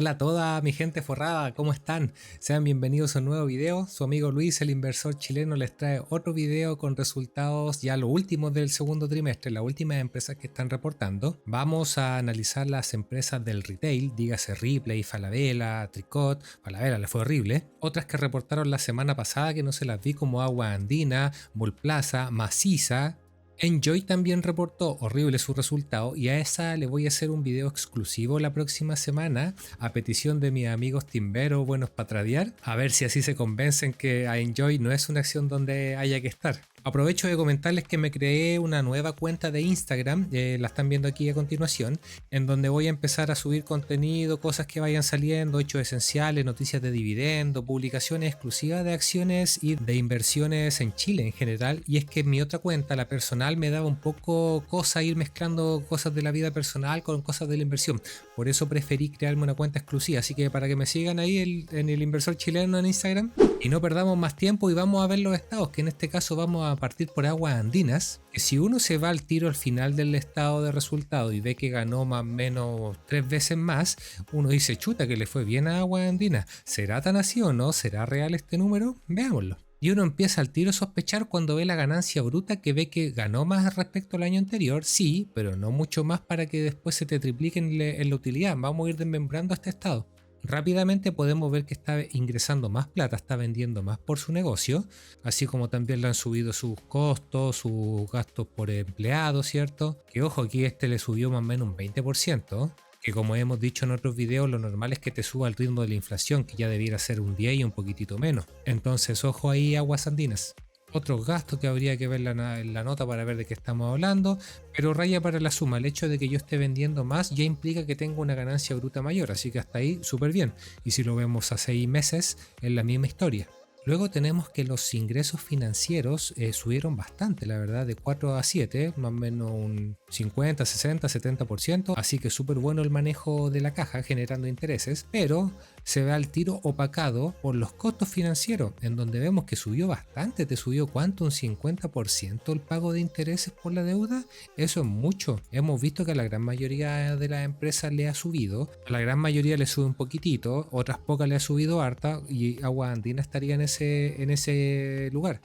Hola a toda mi gente forrada, ¿cómo están? Sean bienvenidos a un nuevo video. Su amigo Luis, el inversor chileno, les trae otro video con resultados ya los últimos del segundo trimestre, las últimas empresas que están reportando. Vamos a analizar las empresas del retail, dígase Ripley, Falabella, Tricot. Falabella le fue horrible. Otras que reportaron la semana pasada que no se las vi, como Agua Andina, Mallplaza, Maciza. Enjoy también reportó horrible su resultado y a esa le voy a hacer un video exclusivo la próxima semana a petición de mis amigos timberos buenos para tradear, a ver si así se convencen que a Enjoy no es una acción donde haya que estar. Aprovecho de comentarles que me creé una nueva cuenta de Instagram, la están viendo aquí a continuación, en donde voy a empezar a subir contenido, cosas que vayan saliendo, hechos esenciales, noticias de dividendos, publicaciones exclusivas de acciones y de inversiones en Chile en general. Y es que en mi otra cuenta, la personal, me daba un poco cosa ir mezclando cosas de la vida personal con cosas de la inversión. Por eso preferí crearme una cuenta exclusiva, así que para que me sigan ahí en el inversor chileno en Instagram y no perdamos más tiempo y vamos a ver los estados, que en este caso vamos a partir por Aguas Andinas, que si uno se va al tiro al final del estado de resultado y ve que ganó más o menos 3 veces más, uno dice, chuta, que le fue bien a Aguas Andinas. ¿Será tan así o no? ¿Será real este número? Veámoslo. Y uno empieza al tiro a sospechar cuando ve la ganancia bruta, que ve que ganó más respecto al año anterior, sí, pero no mucho más para que después se te triplique en la utilidad. Vamos a ir desmembrando este estado. Rápidamente podemos ver que está ingresando más plata, está vendiendo más por su negocio, así como también le han subido sus costos, sus gastos por empleado, ¿cierto? Que ojo, aquí este le subió más o menos un 20%, que como hemos dicho en otros videos, lo normal es que te suba al ritmo de la inflación, que ya debiera ser un 10 y un poquitito menos. Entonces, ojo ahí, Aguas Andinas. Otros gastos que habría que ver en la nota para ver de qué estamos hablando, pero raya para la suma. El hecho de que yo esté vendiendo más ya implica que tengo una ganancia bruta mayor, así que hasta ahí súper bien. Y si lo vemos a 6 meses, es la misma historia. Luego tenemos que los ingresos financieros subieron bastante, la verdad, de 4 a 7, más o menos un 50, 60, 70%, así que súper bueno el manejo de la caja generando intereses, pero se ve al tiro opacado por los costos financieros, en donde vemos que subió bastante. ¿Te subió cuánto? ¿Un 50% el pago de intereses por la deuda? Eso es mucho. Hemos visto que a la gran mayoría de las empresas le ha subido, a la gran mayoría le sube un poquitito, otras pocas le ha subido harta, y Agua Andina estaría en ese lugar.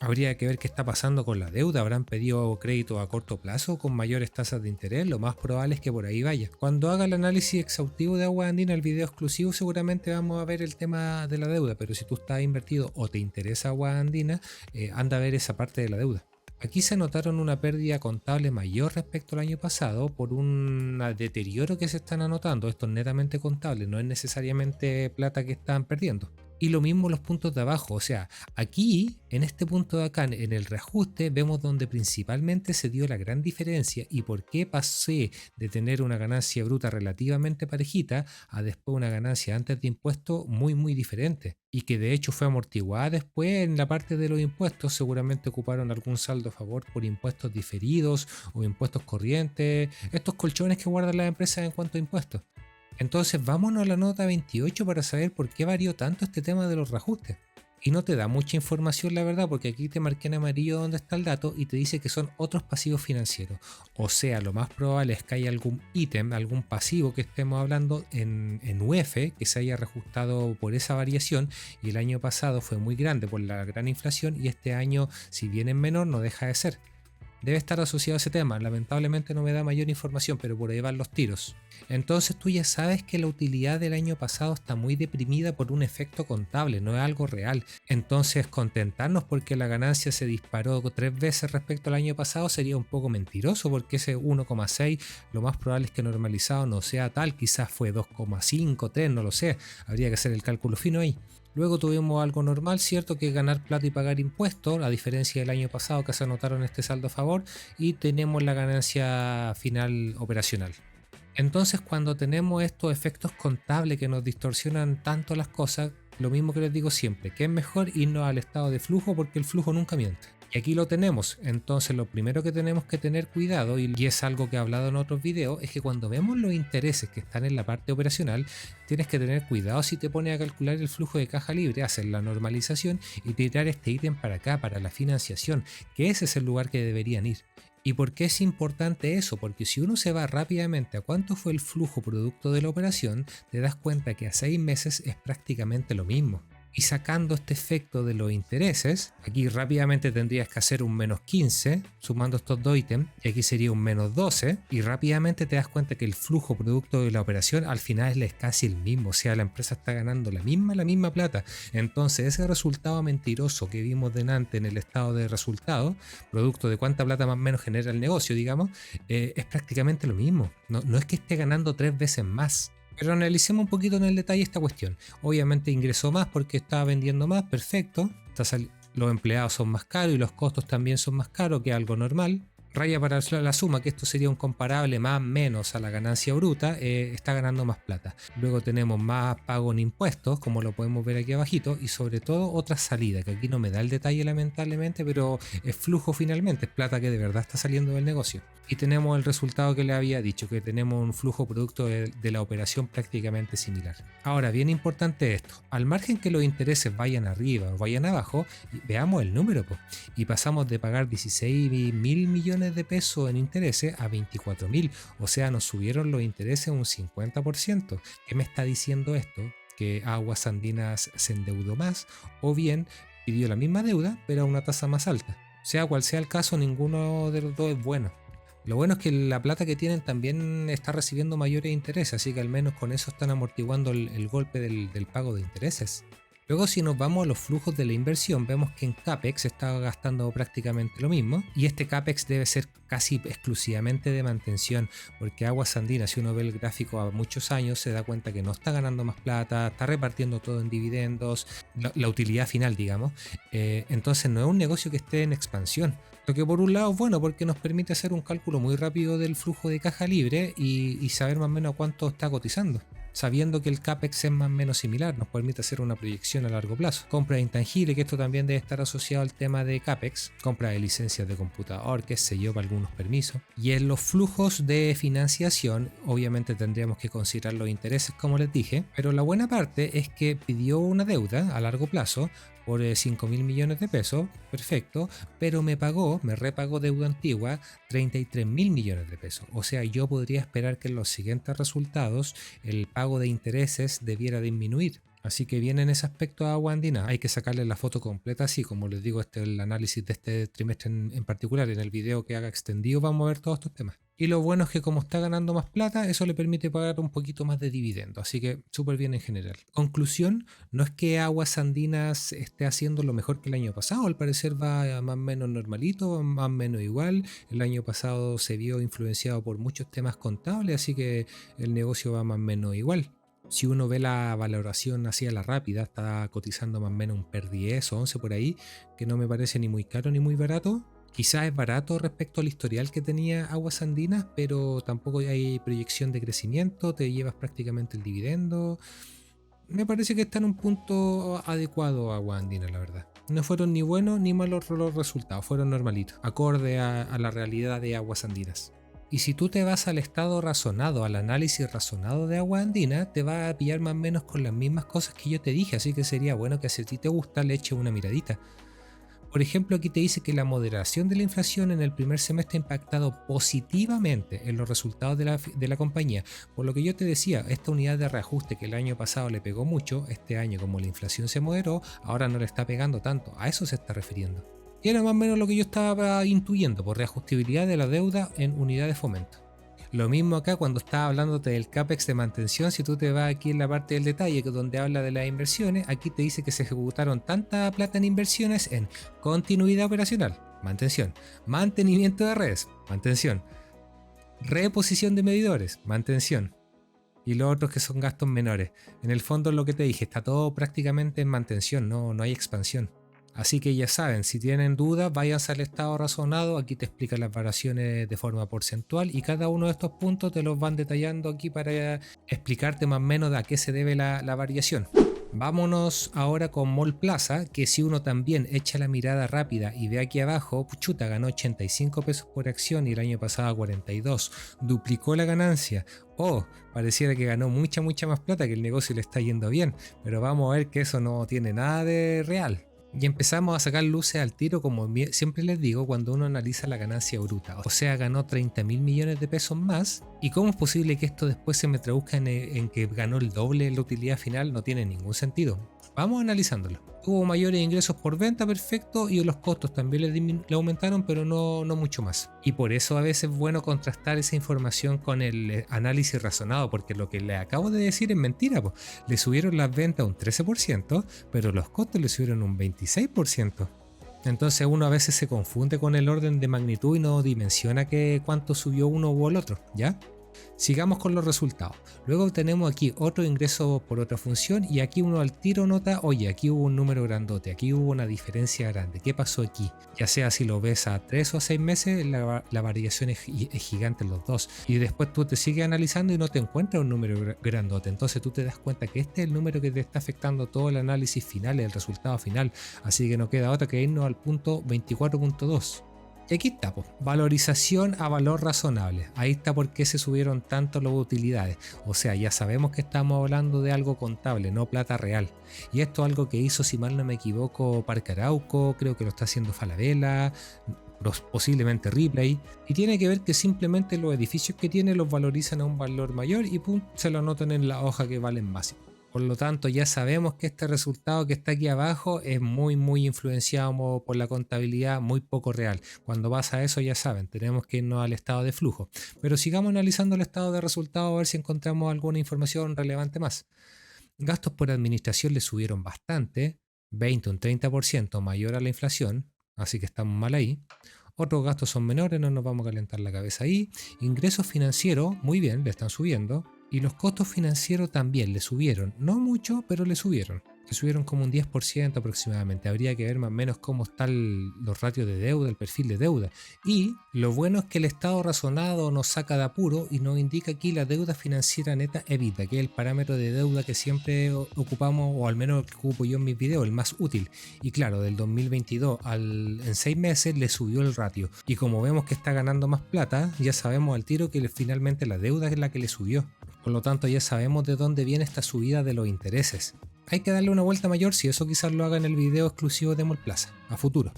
Habría que ver qué está pasando con la deuda. ¿Habrán pedido crédito a corto plazo con mayores tasas de interés? Lo más probable es que por ahí vaya. Cuando haga el análisis exhaustivo de Agua Andina, el video exclusivo, seguramente vamos a ver el tema de la deuda. Pero si tú estás invertido o te interesa Agua Andina, anda a ver esa parte de la deuda. Aquí se notaron una pérdida contable mayor respecto al año pasado por un deterioro que se están anotando. Esto es netamente contable, no es necesariamente plata que están perdiendo. Y lo mismo los puntos de abajo, o sea, aquí, en este punto de acá, en el reajuste, vemos donde principalmente se dio la gran diferencia y por qué pasé de tener una ganancia bruta relativamente parejita a después una ganancia antes de impuestos muy diferente. Y que de hecho fue amortiguada después en la parte de los impuestos. Seguramente ocuparon algún saldo a favor por impuestos diferidos o impuestos corrientes, estos colchones que guardan las empresas en cuanto a impuestos. Entonces vámonos a la nota 28 para saber por qué varió tanto este tema de los reajustes. Y no te da mucha información, la verdad, porque aquí te marqué en amarillo donde está el dato y te dice que son otros pasivos financieros. O sea, lo más probable es que haya algún ítem, algún pasivo que estemos hablando en UF que se haya reajustado por esa variación, y el año pasado fue muy grande por la gran inflación y este año, si bien es menor, no deja de ser. Debe estar asociado a ese tema. Lamentablemente no me da mayor información, pero por ahí van los tiros. Entonces tú ya sabes que la utilidad del año pasado está muy deprimida por un efecto contable, no es algo real. Entonces contentarnos porque la ganancia se disparó 3 veces respecto al año pasado sería un poco mentiroso, porque ese 1,6 lo más probable es que normalizado no sea tal, quizás fue 2,5, 3, no lo sé. Habría que hacer el cálculo fino ahí. Luego tuvimos algo normal, cierto, que es ganar plata y pagar impuestos, a diferencia del año pasado que se anotaron este saldo a favor, y tenemos la ganancia final operacional. Entonces, cuando tenemos estos efectos contables que nos distorsionan tanto las cosas, lo mismo que les digo siempre, que es mejor irnos al estado de flujo porque el flujo nunca miente. Y aquí lo tenemos. Entonces lo primero que tenemos que tener cuidado, y es algo que he hablado en otros videos, es que cuando vemos los intereses que están en la parte operacional, tienes que tener cuidado si te pones a calcular el flujo de caja libre, hacer la normalización y tirar este ítem para acá, para la financiación, que ese es el lugar que deberían ir. ¿Y por qué es importante eso? Porque si uno se va rápidamente a cuánto fue el flujo producto de la operación, te das cuenta que a 6 meses es prácticamente lo mismo. Y sacando este efecto de los intereses, aquí rápidamente tendrías que hacer un menos 15, sumando estos dos ítems, y aquí sería un menos 12, y rápidamente te das cuenta que el flujo producto de la operación al final es casi el mismo, o sea, la empresa está ganando la misma plata. Entonces ese resultado mentiroso que vimos delante en el estado de resultados, producto de cuánta plata más o menos genera el negocio, digamos, es prácticamente lo mismo. No es que esté ganando 3 veces más. Pero analicemos un poquito en el detalle esta cuestión. Obviamente ingresó más porque estaba vendiendo más, perfecto. Los empleados son más caros y los costos también son más caros, que algo normal. Raya para la suma, que esto sería un comparable más o menos a la ganancia bruta, está ganando más plata. Luego tenemos más pago en impuestos, como lo podemos ver aquí abajito, y sobre todo otra salida, que aquí no me da el detalle lamentablemente, pero es flujo finalmente, es plata que de verdad está saliendo del negocio. Y tenemos el resultado que le había dicho, que tenemos un flujo producto de la operación prácticamente similar. Ahora, bien importante esto, al margen que los intereses vayan arriba o vayan abajo, veamos el número, y pasamos de pagar 16 mil millones de pesos en intereses a 24.000, o sea, nos subieron los intereses un 50%. ¿Qué me está diciendo esto? Que Aguas Andinas se endeudó más, o bien pidió la misma deuda pero a una tasa más alta. Sea cual sea el caso, ninguno de los dos es bueno. Lo bueno es que la plata que tienen también está recibiendo mayores intereses, así que al menos con eso están amortiguando el golpe del pago de intereses. Luego, si nos vamos a los flujos de la inversión, vemos que en CAPEX se está gastando prácticamente lo mismo, y este CAPEX debe ser casi exclusivamente de mantención, porque Aguas Andinas, si uno ve el gráfico a muchos años, se da cuenta que no está ganando más plata, está repartiendo todo en dividendos, la utilidad final, digamos. Entonces no es un negocio que esté en expansión. Lo que por un lado es bueno porque nos permite hacer un cálculo muy rápido del flujo de caja libre y saber más o menos cuánto está cotizando. Sabiendo que el CAPEX es más o menos similar, nos permite hacer una proyección a largo plazo. Compra de intangible, que esto también debe estar asociado al tema de CAPEX. Compra de licencias de computador, que se lleva algunos permisos. Y en los flujos de financiación, obviamente tendríamos que considerar los intereses, como les dije. Pero la buena parte es que pidió una deuda a largo plazo por 5 mil millones de pesos, perfecto, pero me repagó deuda antigua 33 mil millones de pesos. O sea, yo podría esperar que en los siguientes resultados el pago de intereses debiera disminuir. Así que bien en ese aspecto a Aguas Andinas. Hay que sacarle la foto completa, así como les digo, el análisis de este trimestre en particular. En el video que haga extendido vamos a ver todos estos temas. Y lo bueno es que como está ganando más plata, eso le permite pagar un poquito más de dividendo. Así que súper bien en general. Conclusión, no es que Aguas Andinas esté haciendo lo mejor que el año pasado. Al parecer va más o menos normalito, más o menos igual. El año pasado se vio influenciado por muchos temas contables, así que el negocio va más o menos igual. Si uno ve la valoración así a la rápida, está cotizando más o menos un PER 10 o 11 por ahí, que no me parece ni muy caro ni muy barato. Quizás es barato respecto al historial que tenía Aguas Andinas, pero tampoco hay proyección de crecimiento, te llevas prácticamente el dividendo. Me parece que está en un punto adecuado Aguas Andinas, la verdad. No fueron ni buenos ni malos los resultados, fueron normalitos, acorde a la realidad de Aguas Andinas. Y si tú te vas al estado razonado, al análisis razonado de Aguas Andinas, te va a pillar más o menos con las mismas cosas que yo te dije, así que sería bueno que si a ti te gusta le eches una miradita. Por ejemplo, aquí te dice que la moderación de la inflación en el primer semestre ha impactado positivamente en los resultados de la compañía. Por lo que yo te decía, esta unidad de reajuste que el año pasado le pegó mucho, este año como la inflación se moderó, ahora no le está pegando tanto. A eso se está refiriendo. Y era más o menos lo que yo estaba intuyendo por reajustibilidad de la deuda en unidad de fomento. Lo mismo acá cuando estaba hablándote del CAPEX de mantención, si tú te vas aquí en la parte del detalle donde habla de las inversiones, aquí te dice que se ejecutaron tanta plata en inversiones en continuidad operacional, mantención, mantenimiento de redes, mantención, reposición de medidores, mantención, y los otros que son gastos menores. En el fondo lo que te dije, está todo prácticamente en mantención, no hay expansión. Así que ya saben, si tienen dudas, váyanse al estado razonado, aquí te explica las variaciones de forma porcentual y cada uno de estos puntos te los van detallando aquí para explicarte más o menos a qué se debe la variación. Vámonos ahora con Mall Plaza, que si uno también echa la mirada rápida y ve aquí abajo, chuta, ganó 85 pesos por acción y el año pasado 42, duplicó la ganancia. Pareciera que ganó mucha más plata, que el negocio le está yendo bien, pero vamos a ver que eso no tiene nada de real. Y empezamos a sacar luces al tiro, como siempre les digo, cuando uno analiza la ganancia bruta. O sea, ganó 30.000 millones de pesos más. ¿Y cómo es posible que esto después se me traduzca en que ganó el doble en la utilidad final? No tiene ningún sentido. Vamos analizándolo. Tuvo mayores ingresos por venta, perfecto, y los costos también le aumentaron, pero no mucho más. Y por eso a veces es bueno contrastar esa información con el análisis razonado, porque lo que le acabo de decir es mentira. Le subieron las ventas un 13%, pero los costos le subieron un 26%. Entonces uno a veces se confunde con el orden de magnitud y no dimensiona que cuánto subió uno u el otro, ¿ya? Sigamos con los resultados. Luego tenemos aquí otro ingreso por otra función y aquí uno al tiro nota, oye, aquí hubo un número grandote, aquí hubo una diferencia grande. ¿Qué pasó aquí? Ya sea si lo ves a 3 o 6 meses, la variación es gigante en los dos. Y después tú te sigues analizando y no te encuentras un número grandote. Entonces tú te das cuenta que este es el número que te está afectando todo el análisis final, el resultado final. Así que no queda otra que irnos al punto 24.2. Y aquí está, pues, valorización a valor razonable. Ahí está por qué se subieron tanto las utilidades. O sea, ya sabemos que estamos hablando de algo contable, no plata real. Y esto es algo que hizo, si mal no me equivoco, Parque Arauco, creo que lo está haciendo Falabella, posiblemente Ripley. Y tiene que ver que simplemente los edificios que tiene los valorizan a un valor mayor y pum, se lo anotan en la hoja que valen más. Por lo tanto, ya sabemos que este resultado que está aquí abajo es muy influenciado por la contabilidad, muy poco real. Cuando pasa eso, ya saben, tenemos que irnos al estado de flujo. Pero sigamos analizando el estado de resultado a ver si encontramos alguna información relevante más. Gastos por administración le subieron bastante, 20 o un 30% mayor a la inflación, así que estamos mal ahí. Otros gastos son menores, no nos vamos a calentar la cabeza ahí. Ingresos financieros, muy bien, le están subiendo. Y los costos financieros también le subieron. No mucho, pero le subieron. Le subieron como un 10% aproximadamente. Habría que ver más o menos cómo están los ratios de deuda, el perfil de deuda. Y lo bueno es que el estado razonado nos saca de apuro y nos indica aquí la deuda financiera neta EBITDA, que es el parámetro de deuda que siempre ocupamos, o al menos el que ocupo yo en mis videos, el más útil. Y claro, del 2022 en 6 meses le subió el ratio. Y como vemos que está ganando más plata, ya sabemos al tiro que finalmente la deuda es la que le subió. Por lo tanto, ya sabemos de dónde viene esta subida de los intereses. Hay que darle una vuelta mayor, si eso quizás lo haga en el video exclusivo de Molplaza, a futuro.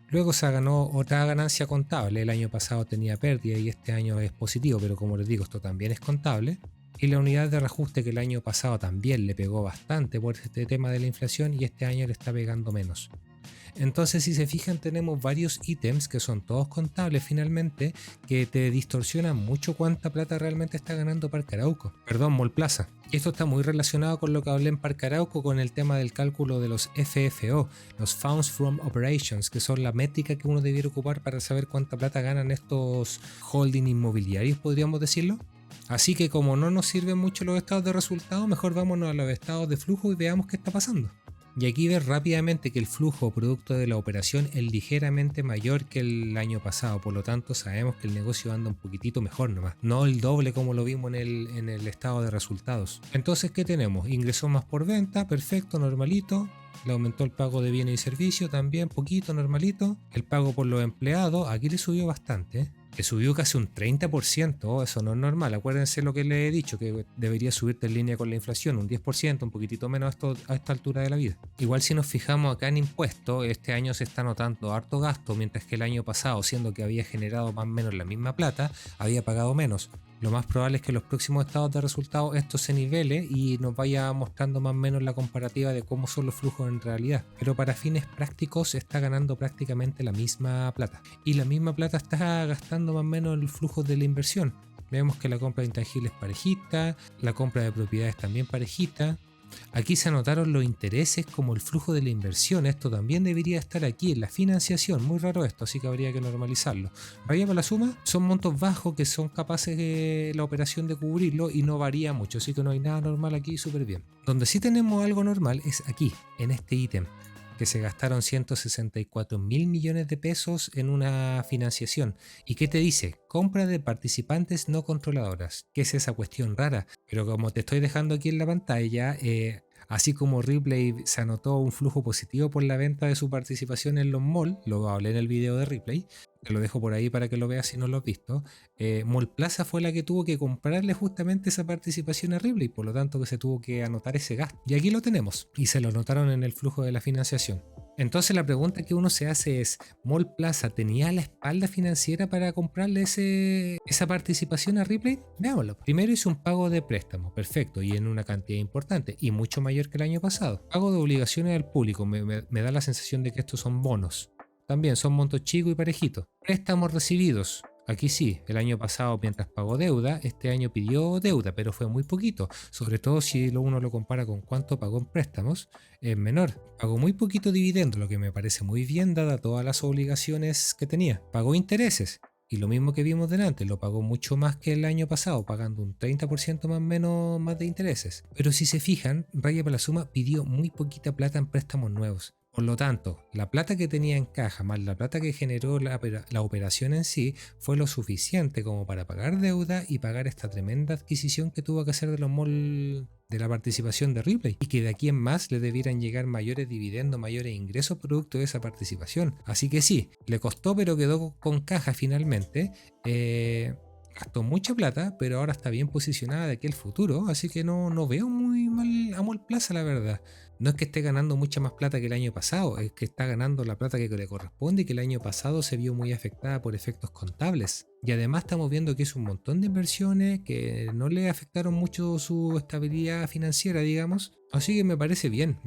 Luego se ganó otra ganancia contable. El año pasado tenía pérdida y este año es positivo, pero como les digo, esto también es contable. Y la unidad de reajuste, que el año pasado también le pegó bastante por este tema de la inflación y este año le está pegando menos. Entonces, si se fijan, tenemos varios ítems que son todos contables finalmente, que te distorsionan mucho cuánta plata realmente está ganando Parque Arauco. Perdón, Molplaza. Y esto está muy relacionado con lo que hablé en Parque Arauco, con el tema del cálculo de los FFO, los Funds from Operations, que son la métrica que uno debiera ocupar para saber cuánta plata ganan estos holding inmobiliarios, podríamos decirlo. Así que como no nos sirven mucho los estados de resultados, mejor vámonos a los estados de flujo y veamos qué está pasando. Y aquí ves rápidamente que el flujo producto de la operación es ligeramente mayor que el año pasado, por lo tanto sabemos que el negocio anda un poquitito mejor nomás, no el doble como lo vimos en el estado de resultados. Entonces, ¿qué tenemos? Ingresó más por venta, perfecto, normalito. Le aumentó el pago de bienes y servicios también, poquito, normalito. El pago por los empleados, aquí le subió bastante, que subió casi un 30%, eso no es normal. Acuérdense lo que les he dicho, que debería subirte en línea con la inflación, un 10%, un poquitito menos a esta altura de la vida. Igual si nos fijamos acá en impuestos, este año se está notando harto gasto, mientras que el año pasado, siendo que había generado más o menos la misma plata, había pagado menos. Lo más probable es que en los próximos estados de resultados esto se nivele y nos vaya mostrando más o menos la comparativa de cómo son los flujos en realidad. Pero para fines prácticos está ganando prácticamente la misma plata. Y la misma plata está gastando más o menos el flujo de la inversión. Vemos que la compra de intangibles es parejita, la compra de propiedades también parejita. Aquí se anotaron los intereses como el flujo de la inversión. Esto también debería estar aquí en la financiación. Muy raro esto, así que habría que normalizarlo. Raya para la suma, son montos bajos que son capaces de la operación de cubrirlo y no varía mucho, así que no hay nada normal aquí, súper bien. Donde sí tenemos algo normal es aquí, en este ítem, que se gastaron 164 mil millones de pesos en una financiación. ¿Y qué te dice? Compra de participantes no controladoras. ¿Qué es esa cuestión rara? Pero como te estoy dejando aquí en la pantalla, así como Ripley se anotó un flujo positivo por la venta de su participación en los malls, lo hablé en el video de Ripley, te lo dejo por ahí para que lo veas si no lo has visto. Mallplaza fue la que tuvo que comprarle justamente esa participación a Ripley, por lo tanto que se tuvo que anotar ese gasto. Y aquí lo tenemos, y se lo anotaron en el flujo de la financiación. Entonces la pregunta que uno se hace es, ¿Mall Plaza tenía la espalda financiera para comprarle esa participación a Ripley? Veámoslo. Primero hizo un pago de préstamo, perfecto, y en una cantidad importante, y mucho mayor que el año pasado. Pago de obligaciones al público, me da la sensación de que estos son bonos. También son montos chicos y parejitos. Préstamos recibidos. Aquí sí, el año pasado mientras pagó deuda, este año pidió deuda, pero fue muy poquito. Sobre todo si uno lo compara con cuánto pagó en préstamos, es menor. Pagó muy poquito dividendo, lo que me parece muy bien dada todas las obligaciones que tenía. Pagó intereses. Y lo mismo que vimos delante, lo pagó mucho más que el año pasado, pagando un 30% más o menos más de intereses. Pero si se fijan, Raya Palazuma pidió muy poquita plata en préstamos nuevos. Por lo tanto, la plata que tenía en caja más la plata que generó la operación en sí fue lo suficiente como para pagar deuda y pagar esta tremenda adquisición que tuvo que hacer de los malls de la participación de Ripley y que de aquí en más le debieran llegar mayores dividendos, mayores ingresos producto de esa participación. Así que sí, le costó pero quedó con caja finalmente. Gastó mucha plata, pero ahora está bien posicionada de aquí al futuro, así que no veo muy mal a Mall Plaza, la verdad. No es que esté ganando mucha más plata que el año pasado, es que está ganando la plata que le corresponde y que el año pasado se vio muy afectada por efectos contables. Y además estamos viendo que hizo un montón de inversiones que no le afectaron mucho su estabilidad financiera, digamos. Así que me parece bien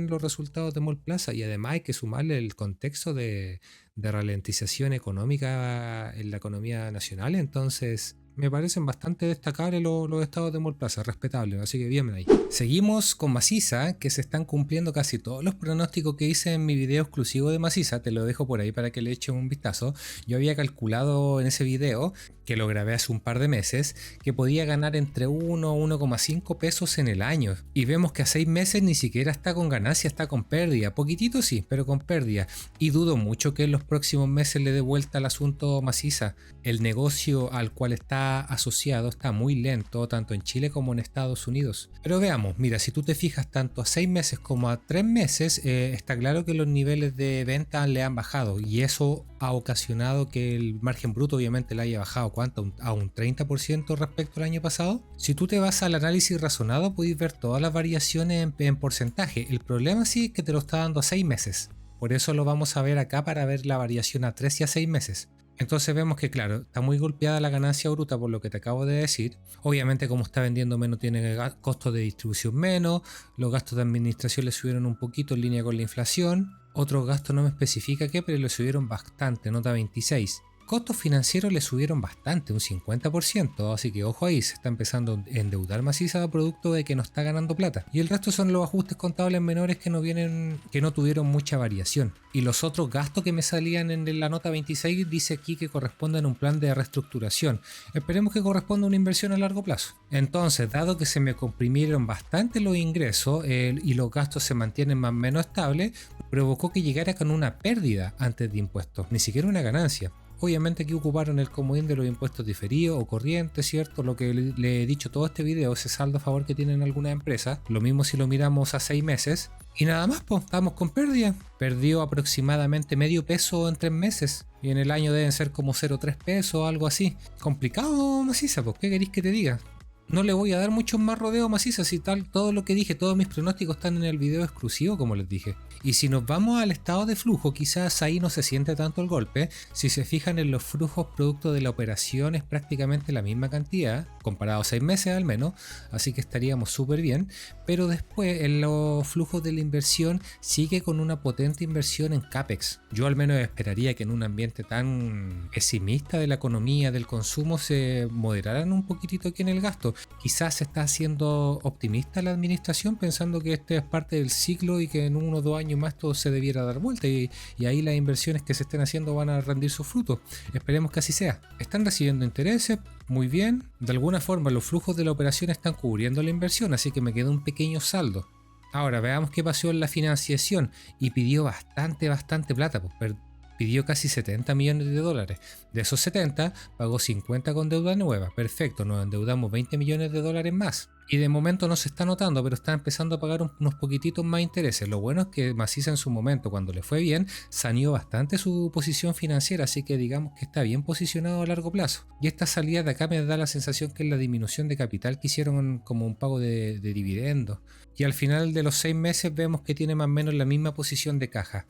los resultados de Mall Plaza y además hay que sumarle el contexto de ralentización económica en la economía nacional, entonces me parecen bastante destacables los estados de Mall Plaza, respetables, así que bien ahí. Seguimos con Maciza, que se están cumpliendo casi todos los pronósticos que hice en mi video exclusivo de Maciza, te lo dejo por ahí para que le echen un vistazo. Yo había calculado en ese video, que lo grabé hace un par de meses, que podía ganar entre 1 a 1,5 pesos en el año, y vemos que a 6 meses ni siquiera está con ganancia, está con pérdida, poquitito sí, pero con pérdida, y dudo mucho que en los próximos meses le dé vuelta al asunto Maciza. El negocio al cual está asociado está muy lento, tanto en Chile como en Estados Unidos. Pero veamos, mira, si tú te fijas tanto a 6 meses como a 3 meses, está claro que los niveles de venta le han bajado y eso ha ocasionado que el margen bruto obviamente le haya bajado, ¿cuánto? A un 30% respecto al año pasado. Si tú te vas al análisis razonado, puedes ver todas las variaciones en porcentaje. El problema sí es que te lo está dando a 6 meses. Por eso lo vamos a ver acá para ver la variación a 3 y a 6 meses. Entonces vemos que claro, está muy golpeada la ganancia bruta por lo que te acabo de decir. Obviamente como está vendiendo menos tiene costos de distribución menos, los gastos de administración le subieron un poquito en línea con la inflación, otros gastos no me especifica qué, pero le subieron bastante, nota 26. Costos financieros le subieron bastante, un 50%, así que ojo ahí, se está empezando a endeudar Maciza producto de que no está ganando plata. Y el resto son los ajustes contables menores que no tuvieron mucha variación. Y los otros gastos que me salían en la nota 26 dice aquí que corresponden a un plan de reestructuración. Esperemos que corresponda a una inversión a largo plazo. Entonces, dado que se me comprimieron bastante los ingresos y los gastos se mantienen más o menos estables, provocó que llegara con una pérdida antes de impuestos, ni siquiera una ganancia. Obviamente aquí ocuparon el comodín de los impuestos diferidos o corrientes, ¿cierto? Lo que le he dicho todo este video, ese saldo a favor que tienen algunas empresas. Lo mismo si lo miramos a 6 meses. Y nada más, pues, estamos con pérdida. Perdió aproximadamente medio peso en 3 meses. Y en el año deben ser como 0,3 pesos o algo así. Complicado, Maciza, pues, ¿qué queréis que te diga? No le voy a dar mucho más rodeo Maciza, si tal, todo lo que dije, todos mis pronósticos están en el video exclusivo, como les dije. Y si nos vamos al estado de flujo, quizás ahí no se siente tanto el golpe. Si se fijan en los flujos producto de la operación es prácticamente la misma cantidad, comparado a 6 meses al menos, así que estaríamos súper bien. Pero después en los flujos de la inversión sigue con una potente inversión en CAPEX. Yo al menos esperaría que en un ambiente tan pesimista de la economía, del consumo, se moderaran un poquitito aquí en el gasto. Quizás se está haciendo optimista la administración pensando que este es parte del ciclo y que en 1 o 2 años más todo se debiera dar vuelta y ahí las inversiones que se estén haciendo van a rendir sus frutos. Esperemos que así sea. Están recibiendo intereses, muy bien. De alguna forma los flujos de la operación están cubriendo la inversión, así que me queda un pequeño saldo. Ahora veamos qué pasó en la financiación y pidió bastante plata, pues pidió casi 70 millones de dólares. De esos 70, pagó 50 con deuda nueva. Perfecto, nos endeudamos 20 millones de dólares más. Y de momento no se está notando, pero está empezando a pagar unos poquititos más intereses. Lo bueno es que Maciza en su momento, cuando le fue bien, saneó bastante su posición financiera, así que digamos que está bien posicionado a largo plazo. Y esta salida de acá me da la sensación que es la disminución de capital que hicieron como un pago de dividendos. Y al final de los 6 meses vemos que tiene más o menos la misma posición de caja.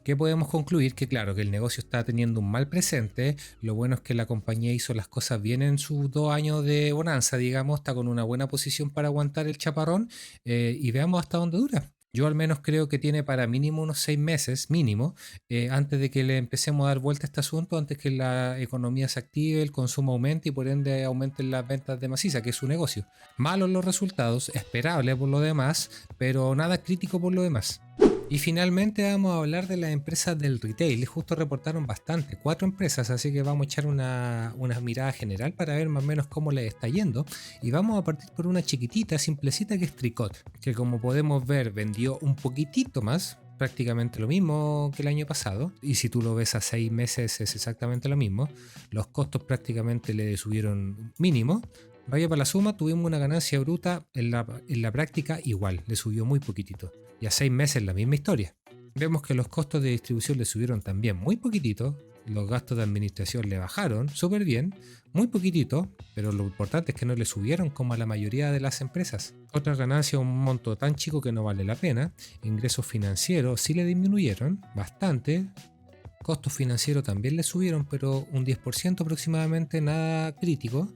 ¿Qué podemos concluir? Que claro, que el negocio está teniendo un mal presente. Lo bueno es que la compañía hizo las cosas bien en sus 2 años de bonanza, digamos, está con una buena posición para aguantar el chaparrón, y veamos hasta dónde dura. Yo al menos creo que tiene para mínimo unos 6 meses, mínimo, antes de que le empecemos a dar vuelta a este asunto, antes que la economía se active, el consumo aumente y por ende aumenten las ventas de Maciza, que es su negocio. Malos los resultados, esperable por lo demás, pero nada crítico por lo demás. Y finalmente vamos a hablar de las empresas del retail. Justo reportaron bastante, 4 empresas, así que vamos a echar una mirada general para ver más o menos cómo les está yendo. Y vamos a partir por una chiquitita, simplecita, que es Tricot, que como podemos ver vendió un poquitito más, prácticamente lo mismo que el año pasado. Y si tú lo ves a 6 meses es exactamente lo mismo. Los costos prácticamente le subieron mínimo. Vaya para la suma, tuvimos una ganancia bruta en la práctica igual, le subió muy poquitito. Y a 6 meses la misma historia. Vemos que los costos de distribución le subieron también muy poquitito, los gastos de administración le bajaron súper bien, muy poquitito, pero lo importante es que no le subieron como a la mayoría de las empresas. Otra ganancia, un monto tan chico que no vale la pena. Ingresos financieros sí le disminuyeron bastante. Costos financieros también le subieron, pero un 10% aproximadamente, nada crítico.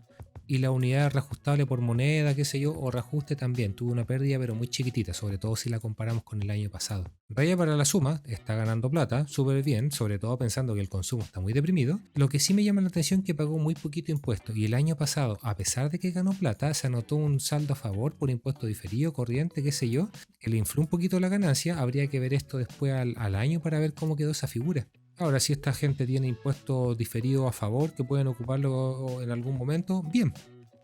Y la unidad reajustable por moneda, qué sé yo, o reajuste también tuvo una pérdida, pero muy chiquitita, sobre todo si la comparamos con el año pasado. Raya para la suma, está ganando plata, súper bien, sobre todo pensando que el consumo está muy deprimido. Lo que sí me llama la atención es que pagó muy poquito impuesto, y el año pasado, a pesar de que ganó plata, se anotó un saldo a favor por impuesto diferido, corriente, qué sé yo, que le infló un poquito la ganancia. Habría que ver esto después al año para ver cómo quedó esa figura. Ahora, si esta gente tiene impuestos diferidos a favor que pueden ocuparlo en algún momento, bien.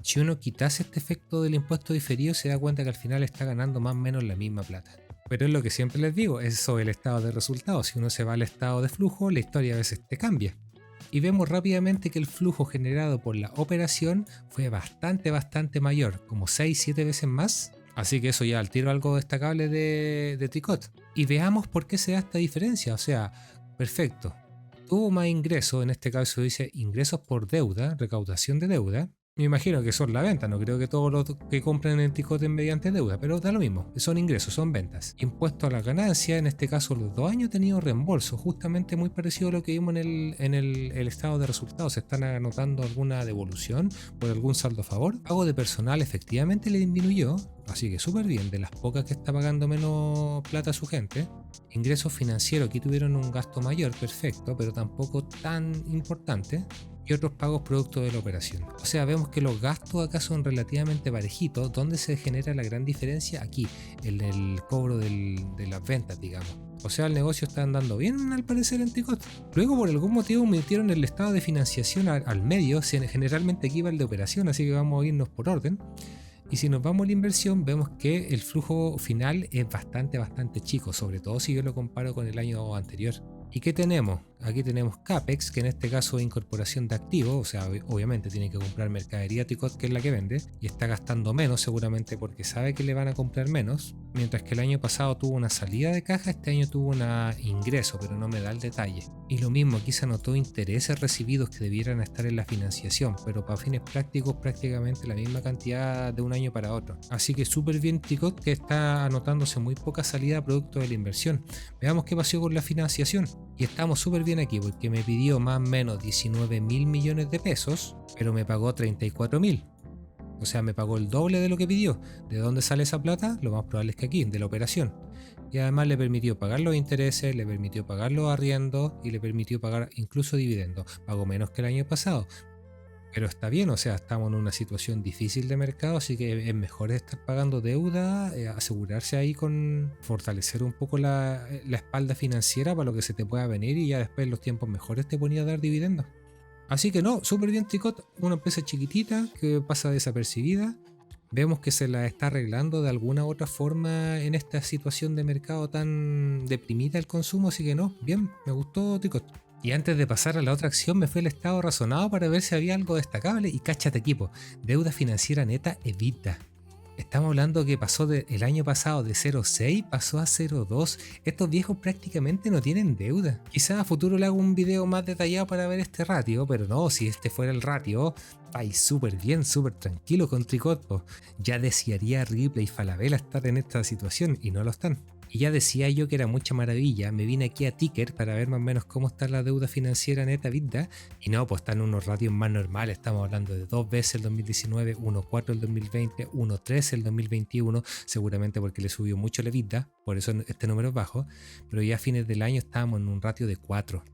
Si uno quitase este efecto del impuesto diferido, se da cuenta que al final está ganando más o menos la misma plata. Pero es lo que siempre les digo, es sobre el estado de resultados. Si uno se va al estado de flujo, la historia a veces te cambia. Y vemos rápidamente que el flujo generado por la operación fue bastante mayor, como 6-7 veces más. Así que eso ya al tiro algo destacable de Tricot. Y veamos por qué se da esta diferencia. O sea, perfecto. Tuvo más ingresos, en este caso dice ingresos por deuda, recaudación de deuda. Me imagino que son la venta, no creo que todos los que compren en Tricot mediante deuda, pero da lo mismo, son ingresos, son ventas. Impuesto a la ganancia, en este caso los 2 años he tenido reembolso, justamente muy parecido a lo que vimos en el estado de resultados. ¿Se están anotando alguna devolución por algún saldo a favor? Pago de personal efectivamente le disminuyó, así que súper bien, de las pocas que está pagando menos plata a su gente. Ingresos financieros, aquí tuvieron un gasto mayor, perfecto, pero tampoco tan importante. Y otros pagos producto de la operación. O sea, vemos que los gastos acá son relativamente parejitos. ¿Dónde se genera la gran diferencia? Aquí, en el cobro de las ventas, digamos. O sea, el negocio está andando bien al parecer en Tricot. Luego, por algún motivo, metieron el estado de financiación al medio. Generalmente aquí va el de operación, así que vamos a irnos por orden. Y si nos vamos a la inversión, vemos que el flujo final es bastante chico, sobre todo si yo lo comparo con el año anterior. ¿Y qué tenemos? Aquí tenemos CAPEX, que en este caso es incorporación de activos, o sea, obviamente tiene que comprar mercadería Tricot, que es la que vende, y está gastando menos seguramente porque sabe que le van a comprar menos, mientras que el año pasado tuvo una salida de caja, este año tuvo un ingreso, pero no me da el detalle. Y lo mismo, aquí se anotó intereses recibidos que debieran estar en la financiación, pero para fines prácticos prácticamente la misma cantidad de un año para otro. Así que súper bien Tricot, que está anotándose muy poca salida producto de la inversión. Veamos qué pasó con la financiación. Y estamos súper bien aquí porque me pidió más o menos 19.000 millones de pesos, pero me pagó 34.000. O sea, me pagó el doble de lo que pidió. ¿De dónde sale esa plata? Lo más probable es que aquí, de la operación. Y además le permitió pagar los intereses, le permitió pagar los arriendos y le permitió pagar incluso dividendos. Pagó menos que el año pasado. Pero está bien, o sea, estamos en una situación difícil de mercado, así que es mejor estar pagando deuda, asegurarse ahí con fortalecer un poco la espalda financiera para lo que se te pueda venir y ya después en los tiempos mejores te ponía a dar dividendos. Así que no, súper bien Tricot, una empresa chiquitita que pasa desapercibida. Vemos que se la está arreglando de alguna u otra forma en esta situación de mercado tan deprimida el consumo, así que no, bien, me gustó Tricot. Y antes de pasar a la otra acción me fui al estado razonado para ver si había algo destacable y cáchate equipo, deuda financiera neta EBITDA. Estamos hablando que pasó el año pasado de 0,6 pasó a 0,2. Estos viejos prácticamente no tienen deuda. Quizás a futuro le hago un video más detallado para ver este ratio, pero no, si este fuera el ratio, vais súper bien, súper tranquilo con Tricot, po. Ya desearía Ripley y Falabella estar en esta situación y no lo están. Y ya decía yo que era mucha maravilla, me vine aquí a Ticker para ver más o menos cómo está la deuda financiera neta EBITDA, y no, pues están unos ratios más normales, estamos hablando de 2 veces el 2019, 1,4 el 2020, 1,3 el 2021, seguramente porque le subió mucho la EBITDA, por eso este número es bajo, pero ya a fines del año estábamos en un ratio de 4.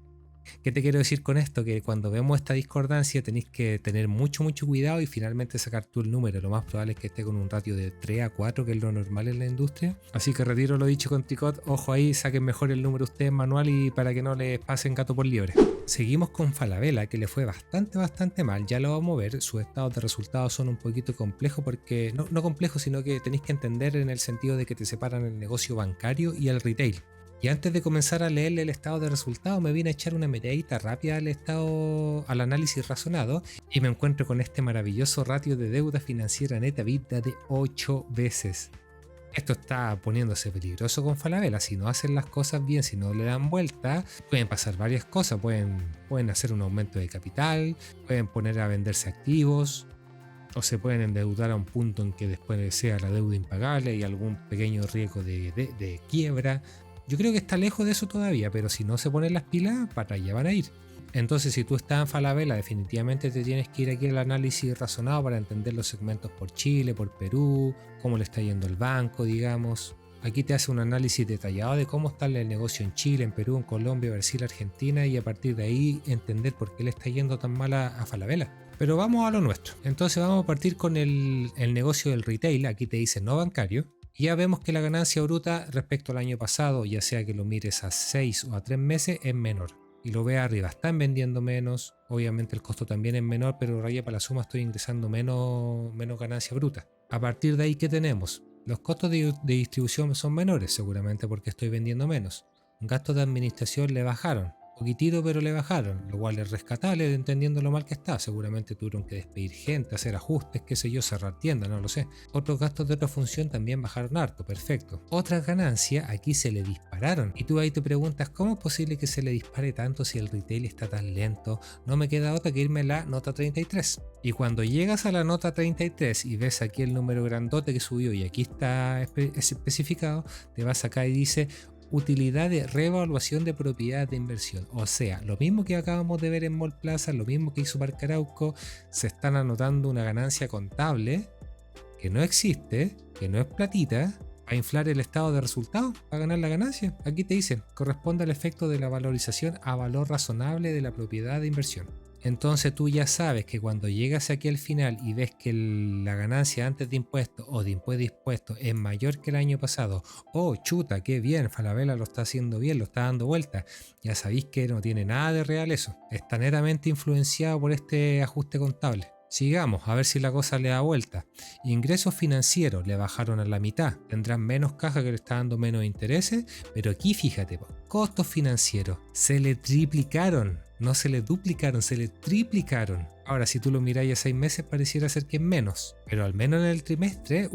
¿Qué te quiero decir con esto? Que cuando vemos esta discordancia tenéis que tener mucho cuidado y finalmente sacar tú el número. Lo más probable es que esté con un ratio de 3 a 4, que es lo normal en la industria. Así que retiro lo dicho con Tricot. Ojo ahí, saquen mejor el número ustedes manual y para que no les pasen gato por liebre. Seguimos con Falabella, que le fue bastante mal. Ya lo vamos a ver. Sus estados de resultados son un poquito complejos porque, no complejos, sino que tenéis que entender en el sentido de que te separan el negocio bancario y el retail. Y antes de comenzar a leerle el estado de resultados, me vine a echar una miradita rápida al análisis razonado y me encuentro con este maravilloso ratio de deuda financiera neta EBITDA de 8 veces. Esto está poniéndose peligroso con Falabella. Si no hacen las cosas bien, si no le dan vuelta, pueden pasar varias cosas. Pueden hacer un aumento de capital, pueden poner a venderse activos, o se pueden endeudar a un punto en que después sea la deuda impagable y algún pequeño riesgo de quiebra. Yo creo que está lejos de eso todavía, pero si no se ponen las pilas, para allá van a ir. Entonces, si tú estás en Falabella, definitivamente te tienes que ir aquí al análisis razonado para entender los segmentos por Chile, por Perú, cómo le está yendo el banco, digamos. Aquí te hace un análisis detallado de cómo está el negocio en Chile, en Perú, en Colombia, Brasil, Argentina, y a partir de ahí entender por qué le está yendo tan mal a Falabella. Pero vamos a lo nuestro. Entonces vamos a partir con el negocio del retail. Aquí te dice no bancario. Y ya vemos que la ganancia bruta respecto al año pasado, ya sea que lo mires a 6 o a 3 meses, es menor. Y lo ve arriba, están vendiendo menos, obviamente el costo también es menor, pero raya para la suma estoy ingresando menos ganancia bruta. A partir de ahí, ¿qué tenemos? Los costos de distribución son menores, seguramente porque estoy vendiendo menos. Gastos de administración le bajaron, poquitito pero le bajaron, lo cual es rescatable entendiendo lo mal que está. Seguramente tuvieron que despedir gente, hacer ajustes, qué sé yo, cerrar tiendas, no lo sé. Otros gastos de otra función también bajaron harto, perfecto. Otras ganancias aquí se le dispararon y tú ahí te preguntas cómo es posible que se le dispare tanto si el retail está tan lento. No me queda otra que irme a la nota 33. Y cuando llegas a la nota 33 y ves aquí el número grandote que subió y aquí está especificado, te vas acá y dice utilidad de reevaluación de propiedad de inversión. O sea, lo mismo que acabamos de ver en Mall Plaza, lo mismo que hizo Parque Arauco, se están anotando una ganancia contable que no existe, que no es platita, a inflar el estado de resultados, a ganar la ganancia. Aquí te dice, corresponde al efecto de la valorización a valor razonable de la propiedad de inversión. Entonces tú ya sabes que cuando llegas aquí al final y ves que la ganancia antes de impuestos o de impuestos es mayor que el año pasado, oh chuta, qué bien, Falabella lo está haciendo bien, lo está dando vuelta, ya sabéis que no tiene nada de real eso, está netamente influenciado por este ajuste contable. Sigamos, a ver si la cosa le da vuelta. Ingresos financieros le bajaron a la mitad, tendrán menos caja que le está dando menos intereses, pero aquí fíjate, costos financieros se le triplicaron. No se le duplicaron, se le triplicaron. Ahora, si tú lo miráis a 6 meses, pareciera ser que es menos. Pero al menos en el trimestre,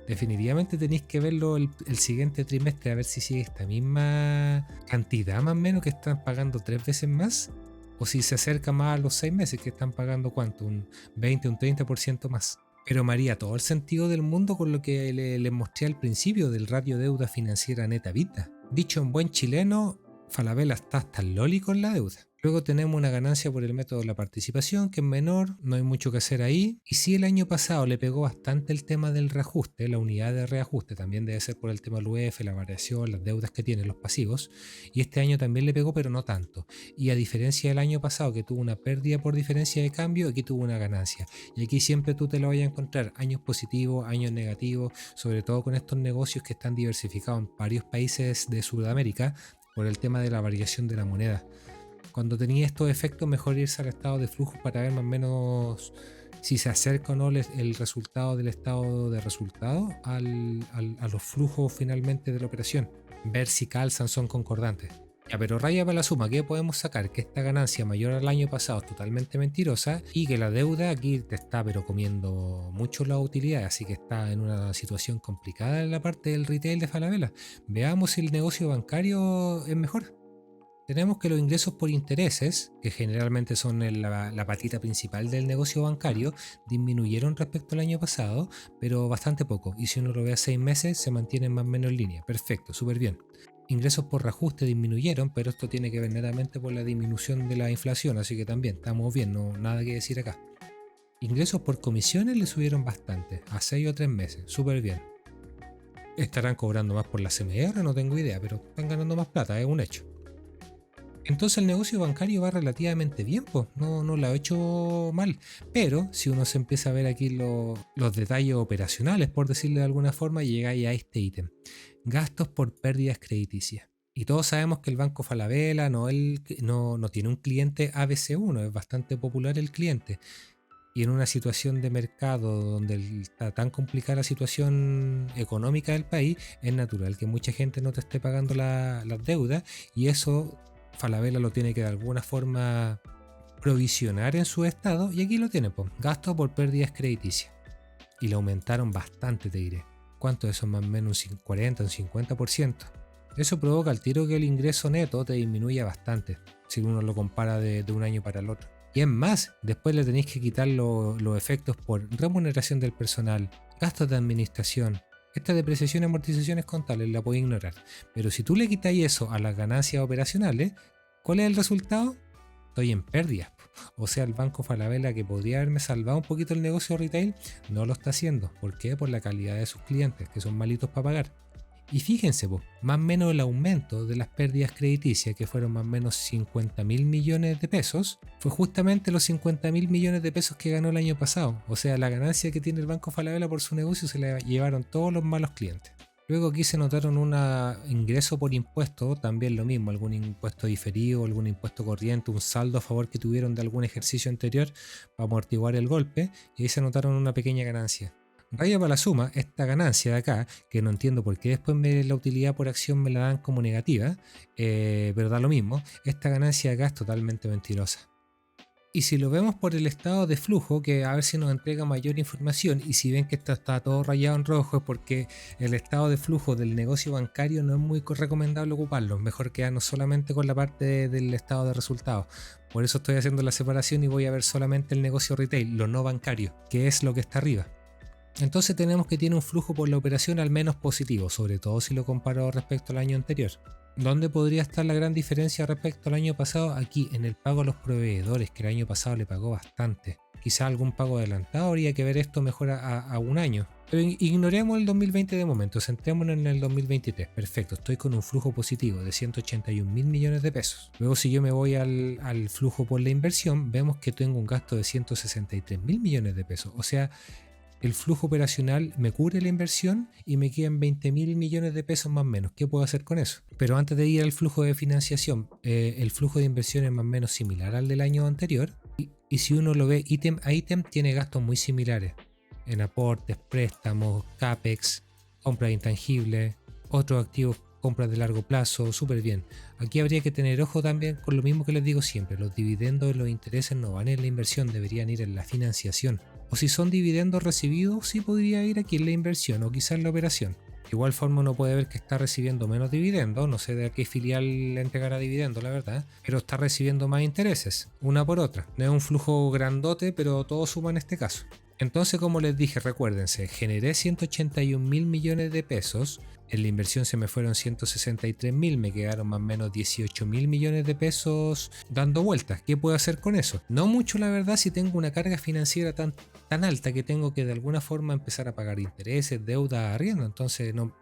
definitivamente tenéis que verlo el siguiente trimestre a ver si sigue esta misma cantidad más o menos que están pagando 3 veces más. O si se acerca más a los 6 meses que están pagando ¿cuánto? Un 20, un 30% más. Pero María, todo el sentido del mundo con lo que les mostré al principio del ratio deuda financiera neta EBITDA. Dicho en buen chileno, Falabella está hasta el loli con la deuda. Luego tenemos una ganancia por el método de la participación, que es menor, no hay mucho que hacer ahí. Y si el año pasado le pegó bastante el tema del reajuste, la unidad de reajuste también debe ser por el tema del UEF, la variación, las deudas que tienen los pasivos. Y este año también le pegó, pero no tanto. Y a diferencia del año pasado, que tuvo una pérdida por diferencia de cambio, aquí tuvo una ganancia. Y aquí siempre tú te lo vas a encontrar años positivos, años negativos, sobre todo con estos negocios que están diversificados en varios países de Sudamérica por el tema de la variación de la moneda. Cuando tenía estos efectos, mejor irse al estado de flujo para ver más o menos si se acerca o no el resultado del estado de resultado a los flujos finalmente de la operación. Ver si calzan, son concordantes. Ya, pero raya para la suma, ¿qué podemos sacar? Que esta ganancia mayor al año pasado es totalmente mentirosa y que la deuda aquí te está pero comiendo mucho la utilidad, así que está en una situación complicada en la parte del retail de Falabella. Veamos si el negocio bancario es mejor. Tenemos que los ingresos por intereses, que generalmente son la patita principal del negocio bancario, disminuyeron respecto al año pasado, pero bastante poco. Y si uno lo ve a 6 meses, se mantienen más o menos en línea. Perfecto, súper bien. Ingresos por reajuste disminuyeron, pero esto tiene que ver netamente por la disminución de la inflación, así que también estamos bien, no nada que decir acá. Ingresos por comisiones le subieron bastante, a 6 o 3 meses, súper bien. Estarán cobrando más por la CMR, no tengo idea, pero están ganando más plata, es un hecho. Entonces el negocio bancario va relativamente bien, pues no lo ha hecho mal. Pero si uno se empieza a ver aquí los detalles operacionales, por decirlo de alguna forma, llegáis a este ítem. Gastos por pérdidas crediticias. Y todos sabemos que el Banco Falabella no tiene un cliente ABC1, es bastante popular el cliente. Y en una situación de mercado donde está tan complicada la situación económica del país, es natural que mucha gente no te esté pagando las deudas y eso Falabella lo tiene que de alguna forma provisionar en su estado y aquí lo tiene, pues, gasto por pérdidas crediticias. Y lo aumentaron bastante, te diré. ¿Cuánto es eso? Más o menos un 40, un 50%. Eso provoca al tiro que el ingreso neto te disminuya bastante, si uno lo compara de un año para el otro. Y es más, después le tenéis que quitar los efectos por remuneración del personal, gastos de administración. Esta depreciación y amortizaciones contables la podéis ignorar. Pero si tú le quitáis eso a las ganancias operacionales, ¿cuál es el resultado? Estoy en pérdidas. O sea, el Banco Falabella, que podría haberme salvado un poquito el negocio retail, no lo está haciendo. ¿Por qué? Por la calidad de sus clientes, que son malitos para pagar. Y fíjense, más o menos el aumento de las pérdidas crediticias, que fueron más o menos 50 mil millones de pesos, fue justamente los 50 mil millones de pesos que ganó el año pasado. O sea, la ganancia que tiene el Banco Falabella por su negocio se la llevaron todos los malos clientes. Luego aquí se notaron un ingreso por impuesto, también lo mismo, algún impuesto diferido, algún impuesto corriente, un saldo a favor que tuvieron de algún ejercicio anterior para amortiguar el golpe, y ahí se notaron una pequeña ganancia. Raya para la suma, esta ganancia de acá, que no entiendo por qué después la utilidad por acción me la dan como negativa, pero da lo mismo, esta ganancia de acá es totalmente mentirosa. Y si lo vemos por el estado de flujo, que a ver si nos entrega mayor información, y si ven que esto está todo rayado en rojo es porque el estado de flujo del negocio bancario no es muy recomendable ocuparlo, mejor quedarnos solamente con la parte del estado de resultados. Por eso estoy haciendo la separación y voy a ver solamente el negocio retail, lo no bancario, que es lo que está arriba. Entonces tenemos que tiene un flujo por la operación al menos positivo, sobre todo si lo comparo respecto al año anterior. ¿Dónde podría estar la gran diferencia respecto al año pasado? Aquí, en el pago a los proveedores, que el año pasado le pagó bastante. Quizá algún pago adelantado, habría que ver esto mejor a un año. Pero ignoremos el 2020 de momento, centrémonos en el 2023. Perfecto, estoy con un flujo positivo de 181 mil millones de pesos. Luego si yo me voy al flujo por la inversión, vemos que tengo un gasto de 163 mil millones de pesos. O sea, el flujo operacional me cubre la inversión y me quedan 20 mil millones de pesos más o menos. ¿Qué puedo hacer con eso? Pero antes de ir al flujo de financiación, el flujo de inversión es más o menos similar al del año anterior. Y si uno lo ve ítem a ítem, tiene gastos muy similares. En aportes, préstamos, CAPEX, compras de intangibles, otros activos, compras de largo plazo, súper bien. Aquí habría que tener ojo también con lo mismo que les digo siempre. Los dividendos y los intereses no van en la inversión, deberían ir en la financiación. O si son dividendos recibidos, sí podría ir aquí en la inversión o quizás en la operación. De igual forma uno puede ver que está recibiendo menos dividendos, no sé de qué filial le entregará dividendos la verdad, pero está recibiendo más intereses, una por otra. No es un flujo grandote, pero todo suma en este caso. Entonces, como les dije, recuérdense, generé 181 mil millones de pesos, en la inversión se me fueron 163 mil, me quedaron más o menos 18 mil millones de pesos dando vueltas. ¿Qué puedo hacer con eso? No mucho la verdad si tengo una carga financiera tan alta que tengo que de alguna forma empezar a pagar intereses, deuda, arriendo, entonces no